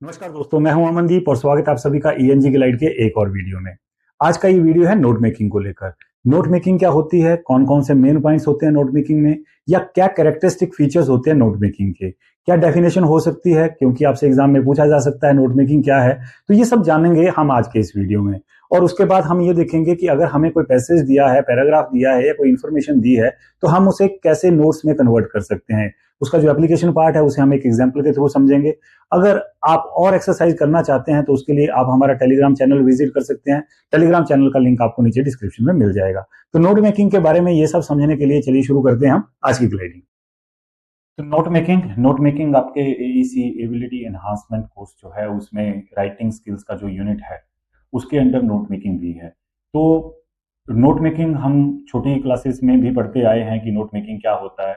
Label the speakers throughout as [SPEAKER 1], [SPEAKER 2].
[SPEAKER 1] नमस्कार दोस्तों, मैं हूं अमनदीप और स्वागत है आप सभी का ईएनजी गाइड के एक और वीडियो में। आज का ये वीडियो है नोट मेकिंग को लेकर। नोट मेकिंग क्या होती है, कौन कौन से मेन पॉइंट्स होते हैं नोट मेकिंग में, या क्या कैरेक्टरिस्टिक फीचर्स होते हैं नोट मेकिंग के, क्या डेफिनेशन हो सकती है, क्योंकि आपसे एग्जाम में पूछा जा सकता है नोट मेकिंग क्या है। तो ये सब जानेंगे हम आज के इस वीडियो में। और उसके बाद हम ये देखेंगे कि अगर हमें कोई पैसेज दिया है, पैराग्राफ दिया है या कोई इन्फॉर्मेशन दी है तो हम उसे कैसे नोट्स में कन्वर्ट कर सकते हैं। उसका जो एप्लीकेशन पार्ट है उसे हम एक एग्जाम्पल के थ्रू समझेंगे। अगर आप और एक्सरसाइज करना चाहते हैं तो उसके लिए आप हमारा टेलीग्राम चैनल विजिट कर सकते हैं। टेलीग्राम चैनल का लिंक आपको नीचे डिस्क्रिप्शन में मिल जाएगा। तो नोट मेकिंग के बारे में ये सब समझने के लिए चलिए शुरू करते हैं हम आज की ग्लाइडिंग। तो नोट मेकिंग आपके एईसी एबिलिटी एनहांसमेंट कोर्स जो है उसमें राइटिंग स्किल्स का जो यूनिट है उसके अंडर नोट मेकिंग भी है। तो नोट मेकिंग हम छोटी क्लासेस में भी पढ़ते आए हैं कि नोट मेकिंग क्या होता है।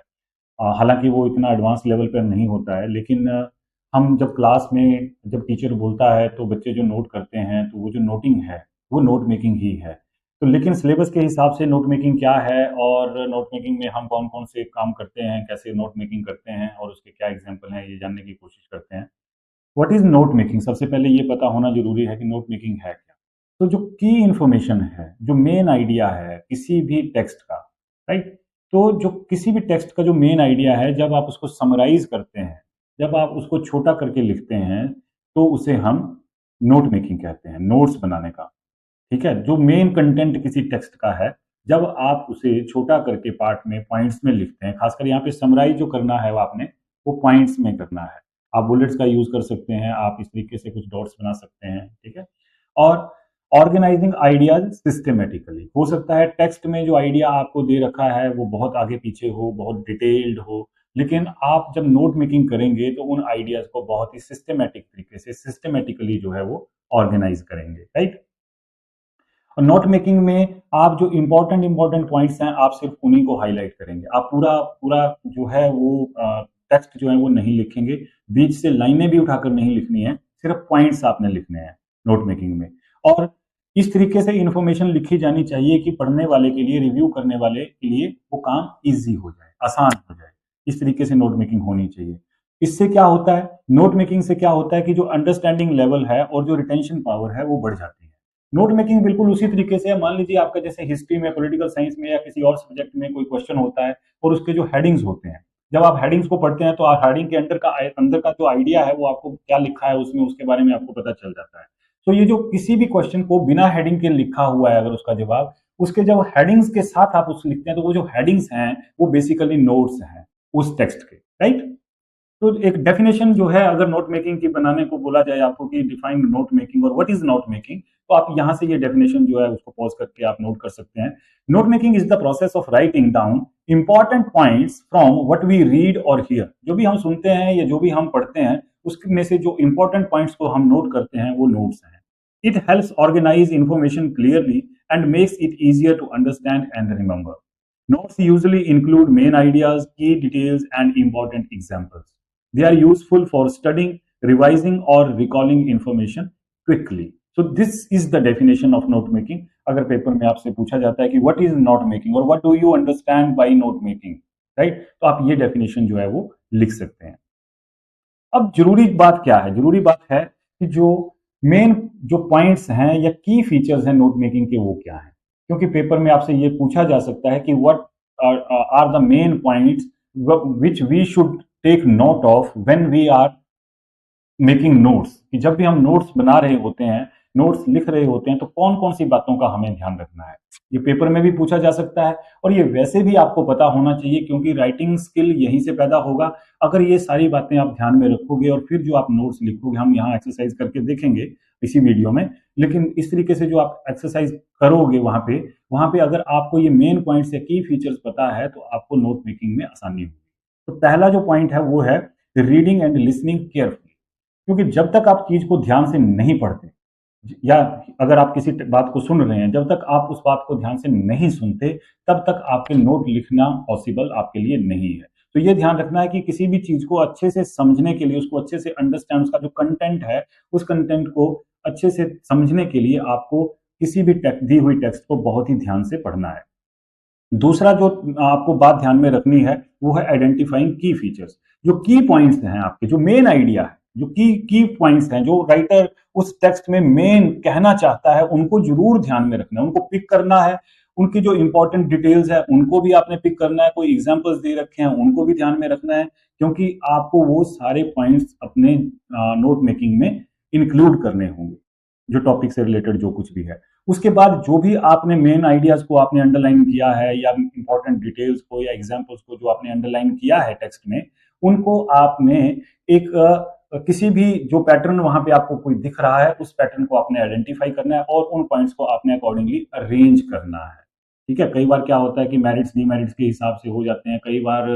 [SPEAKER 1] हालांकि वो इतना एडवांस लेवल पर नहीं होता है, लेकिन हम जब क्लास में जब टीचर बोलता है तो बच्चे जो नोट करते हैं तो वो जो नोटिंग है वो नोट मेकिंग ही है। तो लेकिन सिलेबस के हिसाब से नोट मेकिंग क्या है और नोट मेकिंग में हम कौन कौन से काम करते हैं, कैसे नोट मेकिंग करते हैं और उसके क्या एग्जाम्पल हैं, ये जानने की कोशिश करते हैं। व्हाट इज नोट मेकिंग, सबसे पहले ये पता होना जरूरी है कि नोट मेकिंग है क्या। तो जो की इंफॉर्मेशन है, जो मेन आइडिया है किसी भी टेक्स्ट का, राइट। तो जो किसी भी टेक्स्ट का जो मेन आइडिया है, जब आप उसको समराइज करते हैं, जब आप उसको छोटा करके लिखते हैं तो उसे हम नोट मेकिंग कहते हैं, नोट्स बनाने का। ठीक है, जो मेन कंटेंट किसी टेक्स्ट का है, जब आप उसे छोटा करके पार्ट में पॉइंट्स में लिखते हैं, खासकर यहाँ पे समराइज जो करना है वो आपने वो पॉइंट्स में करना है। आप बुलेट्स का यूज कर सकते हैं, आप इस तरीके से कुछ डॉट्स बना सकते हैं, ठीक है। और ऑर्गेनाइजिंग आइडियाज सिस्टमेटिकली, हो सकता है टेक्स्ट में जो आइडिया आपको दे रखा है वो बहुत आगे पीछे हो, बहुत डिटेल्ड हो, लेकिन आप जब नोट मेकिंग करेंगे तो उन आइडियाज को बहुत ही सिस्टमेटिक तरीके से, सिस्टमेटिकली जो है वो ऑर्गेनाइज करेंगे, राइट। और नोट मेकिंग में आप जो इंपॉर्टेंट पॉइंट्स हैं आप सिर्फ उन्हीं को हाईलाइट करेंगे। आप पूरा पूरा जो है वो टेक्स्ट जो है वो नहीं लिखेंगे, बीच से लाइनें भी उठाकर नहीं लिखनी है, सिर्फ पॉइंट्स आपने लिखने हैं नोट मेकिंग में। और इस तरीके से इंफॉर्मेशन लिखी जानी चाहिए कि पढ़ने वाले के लिए, रिव्यू करने वाले के लिए वो काम इजी हो जाए, आसान हो जाए। इस तरीके से नोट मेकिंग होनी चाहिए। इससे क्या होता है, नोट मेकिंग से क्या होता है कि जो अंडरस्टैंडिंग लेवल है और जो रिटेंशन पावर है वो बढ़ जाती है। नोट मेकिंग बिल्कुल उसी तरीके से है, मान लीजिए आपका जैसे हिस्ट्री में, पॉलिटिकल साइंस में या किसी और सब्जेक्ट में कोई क्वेश्चन होता है और उसके जो हेडिंग्स होते हैं, जब आप हेडिंग्स को पढ़ते हैं तो हेडिंग के अंदर का जो आइडिया है वो आपको क्या लिखा है उसमें, उसके बारे में आपको पता चल जाता है। तो ये जो किसी भी क्वेश्चन को बिना हेडिंग के लिखा हुआ है, अगर उसका जवाब, उसके जब हेडिंग्स के साथ आप उस लिखते हैं तो वो जो हेडिंग्स हैं वो बेसिकली नोट्स हैं उस टेक्स्ट के, राइट। तो एक डेफिनेशन जो है, अगर नोट मेकिंग की बनाने को बोला जाए आपको कि डिफाइन नोट मेकिंग और व्हाट इज नोट मेकिंग, तो आप यहां से ये डेफिनेशन जो है उसको पॉज करके आप नोट कर सकते हैं। Note making is the process of writing down important points from what we read और हियर। जो भी हम सुनते हैं या जो भी हम पढ़ते हैं उसमें से जो इंपॉर्टेंट पॉइंट्स को हम नोट करते हैं वो नोट्स हैं। It helps organize information clearly and makes it easier to understand and remember. Notes usually include main ideas, key details, and important examples. They are useful for studying, revising, or recalling information quickly. So this is the definition of note making. अगर paper में आपसे पूछा जाता है कि what is note making और what do you understand by note making, right? तो आप ये definition जो है वो लिख सकते हैं। अब जरूरी बात क्या है, जरूरी बात है कि जो मेन जो पॉइंट्स हैं या की फीचर्स हैं नोट मेकिंग के वो क्या हैं। क्योंकि पेपर में आपसे ये पूछा जा सकता है कि what are the main points which we should take note of when we are making notes, कि जब भी हम नोट्स बना रहे होते हैं, नोट्स लिख रहे होते हैं, तो कौन कौन सी बातों का हमें ध्यान रखना है। ये पेपर में भी पूछा जा सकता है और ये वैसे भी आपको पता होना चाहिए, क्योंकि राइटिंग स्किल यहीं से पैदा होगा। अगर ये सारी बातें आप ध्यान में रखोगे और फिर जो आप नोट्स लिखोगे, हम यहाँ एक्सरसाइज करके देखेंगे इसी वीडियो में, लेकिन इस तरीके से जो आप एक्सरसाइज करोगे वहां पे अगर आपको ये मेन पॉइंट्स या की फीचर्स पता है तो आपको नोट मेकिंग में आसानी होगी। तो पहला जो पॉइंट है वो है रीडिंग एंड लिसनिंग केयरफुली। क्योंकि जब तक आप चीज को ध्यान से नहीं पढ़ते, या अगर आप किसी बात को सुन रहे हैं, जब तक आप उस बात को ध्यान से नहीं सुनते तब तक आपके नोट लिखना पॉसिबल आपके लिए नहीं है। तो ये ध्यान रखना है कि किसी भी चीज को अच्छे से समझने के लिए, उसको अच्छे से अंडरस्टैंड, उसका जो कंटेंट है उस कंटेंट को अच्छे से समझने के लिए आपको किसी भी दी हुई टेक्स्ट को बहुत ही ध्यान से पढ़ना है। दूसरा जो आपको बात ध्यान में रखनी है वो है आइडेंटिफाइंग की फीचर्स। जो की पॉइंट्स हैं आपके, जो मेन आइडिया है, जो की पॉइंट्स हैं, जो राइटर उस टेक्स्ट में मेन कहना चाहता है, उनको जरूर ध्यान में रखना है, उनको पिक करना है। उनकी जो इंपॉर्टेंट डिटेल्स है उनको भी आपने पिक करना है, कोई एग्जांपल्स दे रखे हैं उनको भी ध्यान में रखना है, क्योंकि आपको वो सारे पॉइंट्स अपने नोट मेकिंग में इंक्लूड करने होंगे, जो टॉपिक से रिलेटेड जो कुछ भी है। उसके बाद जो भी आपने मेन आइडियाज को आपने अंडरलाइन किया है, या इंपॉर्टेंट डिटेल्स को या एग्जांपल्स को जो आपने अंडरलाइन किया है टेक्स्ट में, उनको आपने एक किसी भी जो पैटर्न वहां पे आपको कोई दिख रहा है, उस पैटर्न को आपने आइडेंटिफाई करना है और उन पॉइंट्स को आपने अकॉर्डिंगली अरेंज करना है। ठीक है, कई बार क्या होता है कि मेरिट्स डीमेरिट्स के हिसाब से हो जाते हैं, कई बार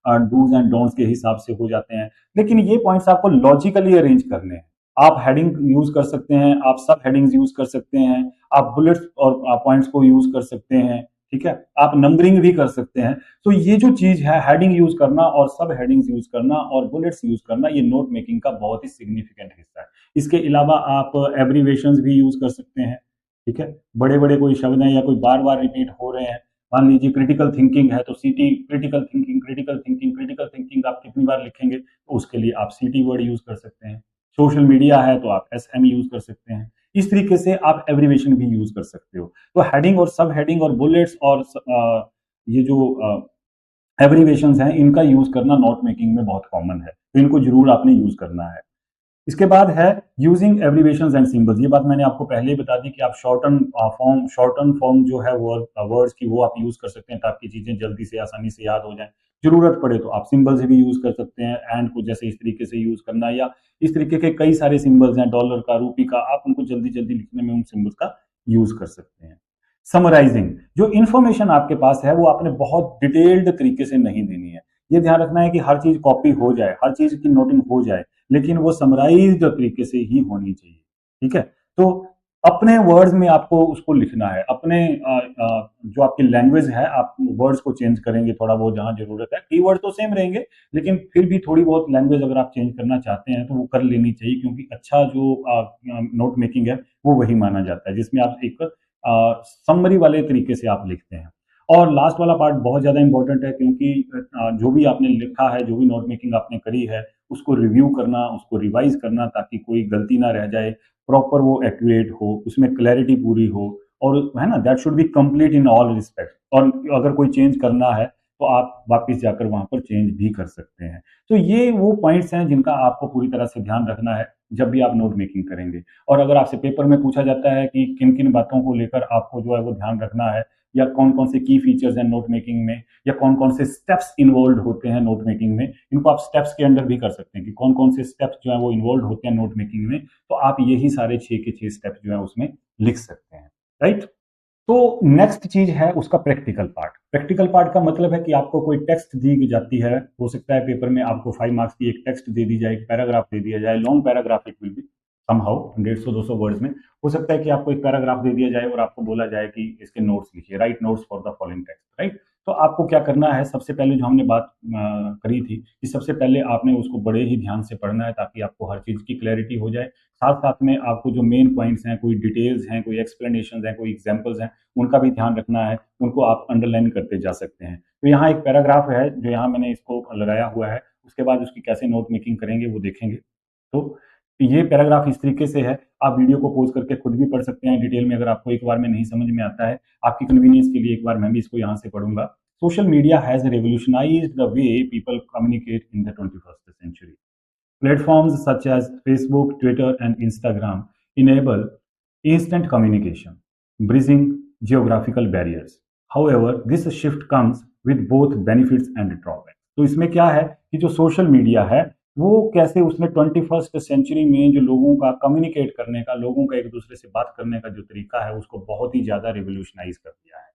[SPEAKER 1] डूज एंड डोंट्स के हिसाब से हो जाते हैं, लेकिन ये पॉइंट्स आपको लॉजिकली अरेंज करने हैं। आप हेडिंग यूज कर सकते हैं, आप सब हेडिंग्स यूज कर सकते हैं, आप बुलेट्स और पॉइंट्स को यूज कर सकते हैं। ठीक है, आप नंबरिंग भी कर सकते हैं। तो ये जो चीज है, हेडिंग यूज करना और सब हेडिंग्स यूज करना और बुलेट्स यूज करना, ये नोट मेकिंग का बहुत ही सिग्निफिकेंट हिस्सा है। इसके अलावा आप एब्रीवेशंस भी यूज कर सकते हैं। ठीक है, बड़े बड़े कोई शब्द हैं या कोई बार बार रिपीट हो रहे हैं, मान लीजिए क्रिटिकल थिंकिंग है तो सीटी, critical thinking, critical thinking, critical thinking आप कितनी बार लिखेंगे, तो उसके लिए आप सीटी वर्ड यूज कर सकते हैं। सोशल मीडिया है तो आप एसएम यूज कर सकते हैं। इस तरीके से आप एब्रीवेशन भी यूज कर सकते हो। तो हेडिंग और सब हेडिंग और बुलेट्स और ये जो एब्रीवेशंस हैं, इनका यूज करना नोट मेकिंग में बहुत कॉमन है, तो इनको जरूर आपने यूज करना है। इसके बाद है यूजिंग एब्रीवेशंस एंड सिंबल्स। ये बात मैंने आपको पहले ही बता दी कि आप शॉर्टन फॉर्म जो है वर्ड्स की, वो आप यूज कर सकते हैं ताकि चीजें जल्दी से आसानी से याद हो जाएं। जरूरत पड़े तो आप सिंबल्स भी यूज कर सकते हैं, एंड को जैसे इस तरीके से यूज करना, या इस तरीके के कई सारे सिंबल्स हैं, डॉलर का, रूपी का, आप उनको जल्दी जल्दी लिखने में उन सिंबल्स का यूज कर सकते हैं। समराइजिंग, जो इंफॉर्मेशन आपके पास है वो आपने बहुत डिटेल्ड तरीके से नहीं देनी है। ये ध्यान रखना है कि हर चीज कॉपी हो जाए, हर चीज की नोटिंग हो जाए, लेकिन वो समराइज्ड तरीके से ही होनी चाहिए। ठीक है, तो अपने वर्ड्स में आपको उसको लिखना है, अपने जो आपकी लैंग्वेज है, आप वर्ड्स को चेंज करेंगे थोड़ा बहुत जहां जरूरत है, कीवर्ड तो सेम रहेंगे, लेकिन फिर भी थोड़ी बहुत लैंग्वेज अगर आप चेंज करना चाहते हैं तो वो कर लेनी चाहिए, क्योंकि अच्छा जो नोट मेकिंग है वो वही माना जाता है जिसमें आप एक समरी वाले तरीके से आप लिखते हैं। और लास्ट वाला पार्ट बहुत ज्यादा इंपॉर्टेंट है, क्योंकि जो भी आपने लिखा है, जो भी नोट मेकिंग आपने करी है, उसको रिव्यू करना, उसको रिवाइज करना, ताकि कोई गलती ना रह जाए, प्रॉपर वो एक्यूरेट हो, उसमें क्लैरिटी पूरी हो, और है ना, that should be complete in all respect. और अगर कोई चेंज करना है तो आप वापस जाकर वहां पर चेंज भी कर सकते हैं। तो ये वो पॉइंट्स हैं जिनका आपको पूरी तरह से ध्यान रखना है जब भी आप नोट मेकिंग करेंगे। और अगर आपसे पेपर में पूछा जाता है कि किन किन बातों को लेकर आपको जो है वो ध्यान रखना है, या कौन कौन से की फीचर्स हैं नोट मेकिंग में, या कौन कौन से स्टेप्स इन्वॉल्व होते हैं नोट मेकिंग में, इनको आप स्टेप्स के अंदर भी कर सकते हैं कि कौन कौन से स्टेप्स जो है वो इन्वॉल्व होते हैं नोट मेकिंग में, तो आप यही सारे 6 के 6 स्टेप्स जो है उसमें लिख सकते हैं। राइट, तो नेक्स्ट चीज है उसका प्रैक्टिकल पार्ट। प्रैक्टिकल पार्ट का मतलब है कि आपको कोई टेक्स्ट दी जाती है, हो सकता है पेपर में आपको 5 मार्क्स की एक टेक्स्ट दे दी जाए, एक पैराग्राफ दे दिया जाए, long paragraph it will be somehow 150-200 words में। हो सकता है कि आपको एक पैराग्राफ दे दिया जाए और आपको बोला जाए कि इसके नोट्स लिखिए, right notes for the following text. Right, तो आपको क्या करना है, सबसे पहले जो हमने बात करी थी कि सबसे पहले आपने उसको बड़े ही ध्यान से पढ़ना है ताकि आपको हर चीज की क्लैरिटी हो जाए। साथ साथ में आपको जो मेन पॉइंट्स हैं, कोई डिटेल्स हैं, कोई एक्सप्लेनेशन हैं, कोई एग्जाम्पल्स हैं, उनका भी ध्यान रखना है, उनको आप अंडरलाइन करते जा सकते हैं। तो यहाँ एक पैराग्राफ है जो यहाँ मैंने इसको लगाया हुआ है, उसके बाद उसकी कैसे नोट मेकिंग करेंगे वो देखेंगे। तो ये पैराग्राफ इस तरीके से है, आप वीडियो को पॉज करके खुद भी पढ़ सकते हैं डिटेल में, अगर आपको एक बार में नहीं समझ में आता है। आपकी कन्वीनियंस के लिए एक बार मैं भी इसको यहाँ से पढ़ूंगा। Social media has revolutionized the way people communicate in the 21st century. Platforms such as Facebook, Twitter, and Instagram enable instant communication, bridging geographical barriers. However, this shift comes with both benefits and drawbacks. तो इसमें क्या है कि जो social media है वो कैसे उसने 21st सेंचुरी में जो लोगों का कम्युनिकेट करने का, लोगों का एक दूसरे से बात करने का जो तरीका है, उसको बहुत ही ज्यादा रिवोल्यूशनाइज कर दिया है।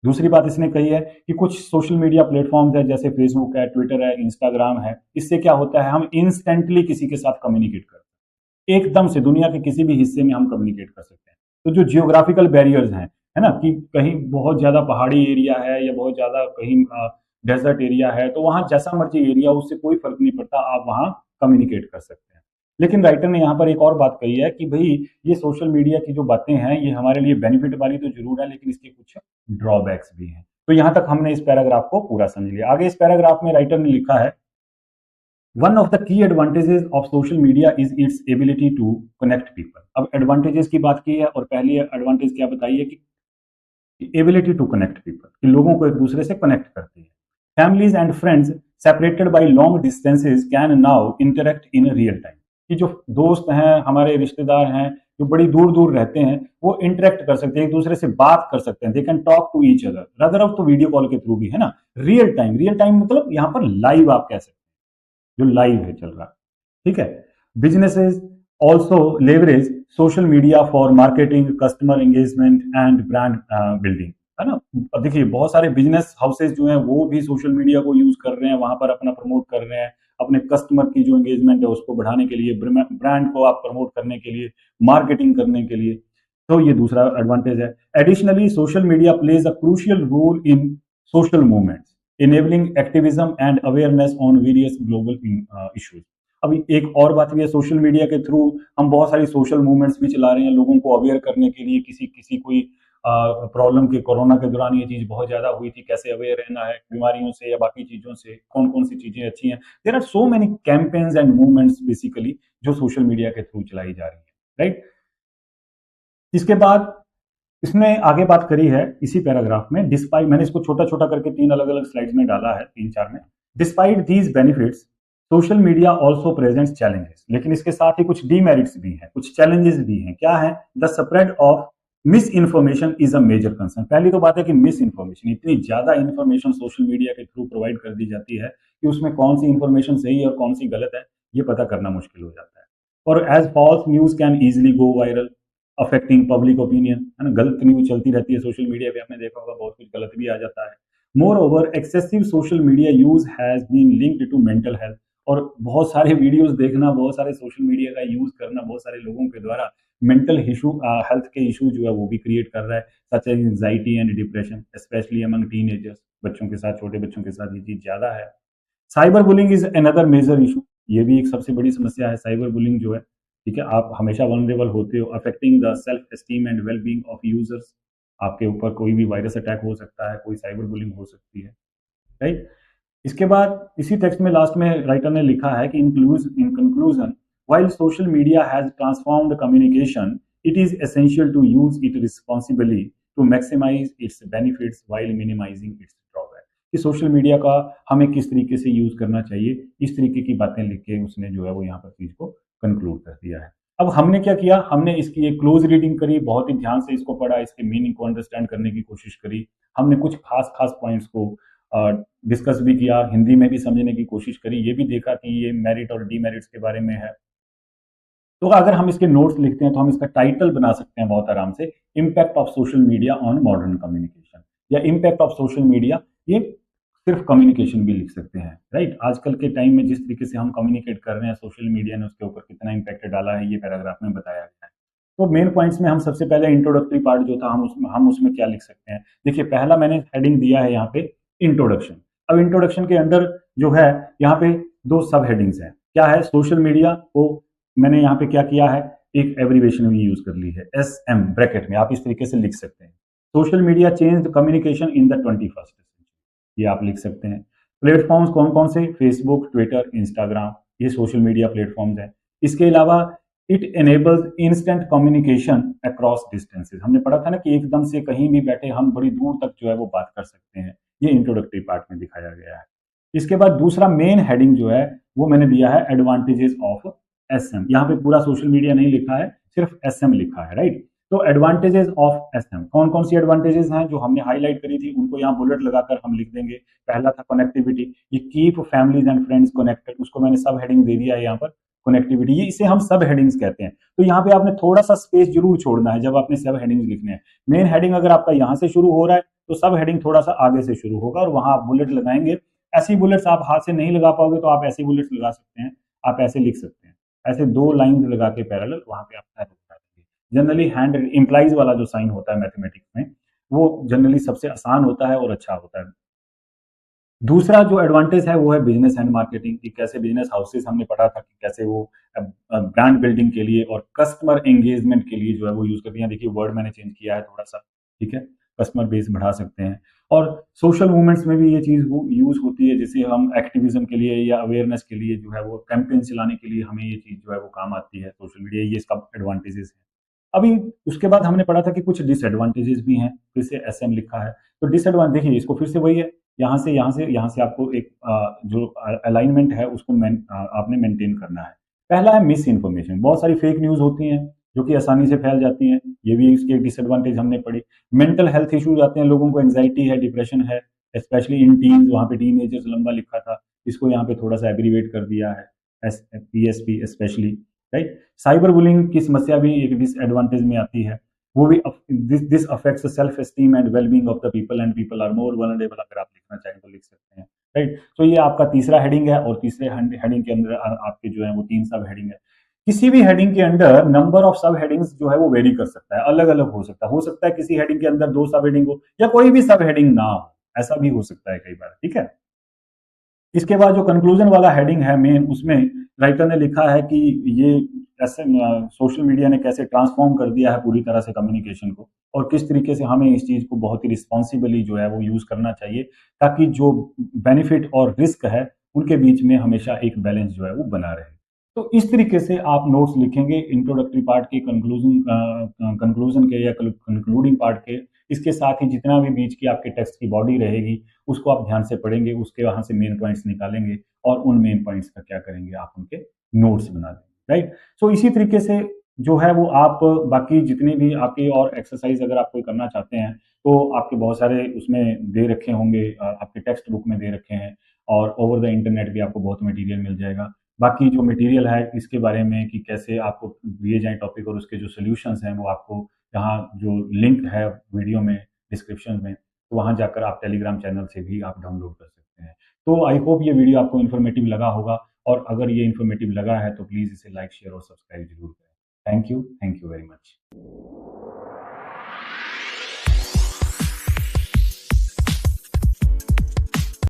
[SPEAKER 1] दूसरी बात इसने कही है कि कुछ सोशल मीडिया प्लेटफॉर्म्स है, जैसे फेसबुक है, ट्विटर है, इंस्टाग्राम है, इससे क्या होता है, हम इंस्टेंटली किसी के साथ कम्युनिकेट करते हैं, एकदम से दुनिया के किसी भी हिस्से में हम कम्युनिकेट कर सकते हैं। तो जो जियोग्राफिकल बैरियर्स हैं, है ना, कि कहीं बहुत ज्यादा पहाड़ी एरिया है या बहुत ज्यादा कहीं डेजर्ट एरिया है, तो वहां जैसा मर्जी एरिया, उससे कोई फर्क नहीं पड़ता, आप वहां कम्युनिकेट कर सकते हैं। लेकिन राइटर ने यहाँ पर एक और बात कही है कि भाई ये सोशल मीडिया की जो बातें हैं ये हमारे लिए बेनिफिट वाली तो जरूर है, लेकिन इसके कुछ ड्रॉबैक्स भी हैं। तो यहां तक हमने इस पैराग्राफ को पूरा समझ लिया। आगे इस पैराग्राफ में राइटर ने लिखा है one of the key advantages of social media is its ability to connect people. अब एडवांटेजेस की बात की है और पहली एडवांटेज क्या बताइए कि एबिलिटी टू कनेक्ट पीपल, कि लोगों को एक दूसरे से कनेक्ट करती है। Families and friends separated by long distances can now interact in real time, कि जो दोस्त हैं, हमारे रिश्तेदार हैं जो बड़ी दूर दूर रहते हैं, वो इंटरेक्ट कर सकते हैं, एक दूसरे से बात कर सकते हैं, they can talk to each other, rather of तो वीडियो कॉल के थ्रू भी, है ना। रियल टाइम मतलब यहाँ पर लाइव आप कह सकते हैं, जो लाइव है चल रहा है, ठीक है। Businesses also leverage social media for marketing, customer engagement and brand building, है ना। अब देखिए बहुत सारे बिजनेस हाउसेज जो हैं वो भी सोशल मीडिया को यूज कर रहे हैं, वहां पर अपना प्रमोट कर रहे हैं, अपने कस्टमर की जो एंगेजमेंट है उसको बढ़ाने के लिए, ब्रांड को आप प्रमोट करने के लिए, मार्केटिंग करने के लिए। तो ये दूसरा एडवांटेज है। Additionally social media plays a crucial role in social movements, enabling activism and awareness on various global issues. अभी एक और बात भी है, सोशल मीडिया के थ्रू हम बहुत सारी सोशल मूवमेंट्स भी चला रहे हैं लोगों को अवेयर करने के लिए। किसी किसी कोई प्रॉब्लम के, कोरोना के दौरान ये चीज बहुत ज्यादा हुई थी, कैसे अवेयर रहना है बीमारियों से या बाकी चीजों से, कौन कौन सी चीजें अच्छी हैं। There are so many campaigns and movements basically जो सोशल मीडिया के थ्रू चलाई जा रही है, राइट। इसके बाद इसने आगे बात करी है इसी पैराग्राफ में, डिस्पाइट, मैंने इसको छोटा छोटा करके तीन अलग अलग स्लाइड्स में डाला है, तीन चार में। Despite these benefits social media also presents challenges, लेकिन इसके साथ ही कुछ डीमेरिट्स भी हैं, कुछ चैलेंजेस भी हैं। क्या है? The spread of misinformation is a major concern. पहली तो बात है कि मिस इन्फॉर्मेशन, इतनी ज्यादा इन्फॉर्मेशन सोशल मीडिया के थ्रू प्रोवाइड कर दी जाती है कि उसमें कौन सी इन्फॉर्मेशन सही है और कौन सी गलत है ये पता करना मुश्किल हो जाता है। और as false news can easily go viral affecting public opinion, है ना। गलत न्यूज चलती रहती है सोशल मीडिया पे, आपने देखा होगा बहुत कुछ गलत भी आ जाता है। Moreover excessive social media use has been linked to mental health, और बहुत सारे वीडियोस देखना, बहुत सारे सोशल मीडिया का यूज करना बहुत सारे लोगों के द्वारा मेंटल इशू, हेल्थ के इशू जो है वो भी क्रिएट कर रहा है, such as anxiety and depression, specially among teenagers, बच्चों के साथ, छोटे बच्चों के साथ ये चीज ज्यादा है। Cyber bullying is another major issue, ये भी एक सबसे बड़ी समस्या है साइबर बुलिंग जो है, ठीक है। आप हमेशा वनरेबल होते हो, affecting the self esteem and well being of users, आपके ऊपर कोई भी वायरस अटैक हो सकता है, कोई साइबर बुलिंग हो सकती है, राइट। इसके बाद इसी टेक्स्ट में लास्ट में राइटर ने लिखा है कि in conclusion while social media has transformed communication, it is essential to use it responsibly to maximize its benefits while minimizing its drawback। कि सोशल मीडिया का हमें किस तरीके से यूज करना चाहिए, इस तरीके की बातें लिख के उसने जो है वो यहाँ पर चीज को कंक्लूड कर दिया है। अब हमने क्या किया, हमने इसकी एक क्लोज रीडिंग करी, बहुत ही ध्यान से इसको पढ़ा, इसके मीनिंग को अंडरस्टैंड करने की कोशिश करी। हमने कुछ खास खास पॉइंट्स को डिस्कस भी किया, हिंदी में भी समझने की कोशिश करी, ये भी देखा कि ये मेरिट और डीमेरिट्स के बारे में है। तो अगर हम इसके नोट्स लिखते हैं तो हम इसका टाइटल बना सकते हैं बहुत आराम से, impact of social media on modern communication, या इम्पैक्ट ऑफ सोशल मीडिया, ये सिर्फ कम्युनिकेशन भी लिख सकते हैं, राइट। आजकल के टाइम में जिस तरीके से हम कम्युनिकेट कर रहे हैं, सोशल मीडिया ने उसके ऊपर कितना इम्पैक्ट डाला है ये पैराग्राफ में बताया गया है। तो मेन पॉइंट्स में हम सबसे पहले इंट्रोडक्टरी पार्ट जो था, हम उसमें क्या लिख सकते हैं। देखिए पहला मैंने हेडिंग दिया है यहाँ पे इंट्रोडक्शन। अब इंट्रोडक्शन के अंदर जो है यहाँ पे दो सब हेडिंग्स हैं। क्या है? सोशल मीडिया को मैंने यहाँ पे क्या किया है, एक एब्रीवेशन भी यूज कर ली है, SM ब्रैकेट में, आप इस तरीके से लिख सकते हैं। Social media changed communication in the 21st century, ये आप लिख सकते हैं। प्लेटफॉर्म्स कौन कौन से? फेसबुक, ट्विटर, इंस्टाग्राम, ये सोशल मीडिया प्लेटफॉर्म्स हैं। इसके अलावा it enables instant communication across distances, हमने पढ़ा था ना कि एकदम से कहीं भी बैठे हम बड़ी दूर तक जो है वो बात कर सकते हैं, ये इंट्रोडक्टरी पार्ट में दिखाया गया है। इसके बाद दूसरा मेन हेडिंग जो है वो मैंने दिया है एडवांटेजेस ऑफ SM। यहाँ पे पूरा सोशल मीडिया नहीं लिखा है, सिर्फ SM लिखा है, राइट। तो एडवांटेजेस ऑफ SM, कौन कौन सी एडवांटेजेस हैं जो हमने हाईलाइट करी थी, उनको यहाँ बुलेट लगाकर हम लिख देंगे। पहला था कनेक्टिविटी, ये keep families and friends connected, उसको मैंने सब हेडिंग दे दिया है यहाँ पर, कनेक्टिविटी, ये इसे हम सब हेडिंग्स कहते हैं। तो यहाँ पे आपने थोड़ा सा स्पेस जरूर छोड़ना है जब आपने सब हेडिंग्स लिखने हैं। मेन हेडिंग अगर आपका यहाँ से शुरू हो रहा है तो सब हेडिंग थोड़ा सा आगे से शुरू होगा और वहां आप बुलेट लगाएंगे। ऐसी बुलेट्स आप हाथ से नहीं लगा पाओगे तो आप ऐसी बुलेट्स लगा सकते हैं, आप ऐसे लिख सकते हैं, ऐसे दो लाइंस लगा के पैरेलल, वहां पे आप लगा देंगे। जनरली हैंड इंप्लाइज वाला जो साइन होता है मैथमेटिक्स में, वो जनरली सबसे आसान होता है और अच्छा होता है। दूसरा जो एडवांटेज है वो है बिजनेस एंड मार्केटिंग, कि कैसे बिजनेस हाउसेस, हमने पढ़ा था कि कैसे वो ब्रांड बिल्डिंग के लिए और कस्टमर एंगेजमेंट के लिए जो है वो यूज करती हैं। देखिए वर्ड मैंने चेंज किया है थोड़ा सा, ठीक है। कस्टमर बेस बढ़ा सकते हैं। और सोशल मूवमेंट्स में भी ये चीज़ यूज़ होती है, जैसे हम एक्टिविज्म के लिए या अवेयरनेस के लिए जो है वो कैंपेन चलाने के लिए हमें ये चीज़ जो है वो काम आती है सोशल मीडिया, ये इसका एडवांटेजेस है। अभी उसके बाद हमने पढ़ा था कि कुछ डिसएडवांटेजेस भी हैं, फिर से एसएम लिखा है। तो देखिए इसको फिर से वही है, यहाँ से आपको एक जो अलाइनमेंट है उसको आपने मेंटेन करना है। पहला है मिस इन्फॉर्मेशन, बहुत सारी फेक न्यूज़ होती हैं जो कि आसानी से फैल जाती हैं, ये भी इसकी एक डिसएडवांटेज हमने पढ़ी। मेंटल हेल्थ इश्यूज आते हैं, लोगों को एंग्जाइटी है, डिप्रेशन है, स्पेशली इन टीन्स, वहाँ पे टीनेजर्स लंबा लिखा था, इसको यहाँ पे थोड़ा सा एब्रीवेट कर दिया है, S PSP specially, right. Cyber bullying की समस्या भी एक डिसएडवांटेज में आती है, वो भी this affects self esteem and wellbeing of the people and people are more vulnerable, अगर आप लिखना चाहें तो लिख सकते हैं, राइट। तो ये आपका तीसरा हेडिंग है, और तीसरे हेडिंग के अंदर आपके जो है वो 3 सब हेडिंग है। किसी भी हेडिंग के अंडर नंबर ऑफ सब हेडिंग्स जो है वो वेरी कर सकता है, अलग अलग हो सकता है किसी हेडिंग के अंदर 2 सब हेडिंग हो या कोई भी सब हेडिंग ना हो, ऐसा भी हो सकता है कई बार, ठीक है। इसके बाद जो कंक्लूजन वाला हेडिंग है मेन, उसमें राइटर ने लिखा है कि ये ऐसे सोशल मीडिया ने कैसे ट्रांसफॉर्म कर दिया है पूरी तरह से कम्युनिकेशन को, और किस तरीके से हमें इस चीज को बहुत ही रिस्पॉन्सिबली जो है वो यूज करना चाहिए, ताकि जो बेनिफिट और रिस्क है उनके बीच में हमेशा एक बैलेंस जो है वो बना रहे। तो इस तरीके से आप नोट्स लिखेंगे इंट्रोडक्टरी पार्ट के, कंक्लूजन के या कंक्लूडिंग पार्ट के। इसके साथ ही जितना भी बीच की आपके टेक्स्ट की बॉडी रहेगी उसको आप ध्यान से पढ़ेंगे, उसके वहां से मेन पॉइंट्स निकालेंगे और उन मेन पॉइंट्स का क्या करेंगे, आप उनके नोट्स बना देंगे, राइट। सो इसी तरीके से जो है वो आप बाकी जितनी भी आपकी और एक्सरसाइज अगर आप कोई करना चाहते हैं तो आपके बहुत सारे उसमें दे रखे होंगे, आपके टेक्स्ट बुक में दे रखे हैं, और ओवर द इंटरनेट भी आपको बहुत मटेरियल मिल जाएगा। बाकी जो मटेरियल है इसके बारे में कि कैसे आपको दिए जाएँ टॉपिक और उसके जो सॉल्यूशंस हैं वो आपको यहाँ जो लिंक है वीडियो में डिस्क्रिप्शन में, तो वहाँ जाकर आप टेलीग्राम चैनल से भी आप डाउनलोड कर सकते हैं। तो आई होप ये वीडियो आपको इन्फॉर्मेटिव लगा होगा, और अगर ये इन्फॉर्मेटिव लगा है तो प्लीज़ इसे लाइक, शेयर और सब्सक्राइब ज़रूर करें। Thank you very much.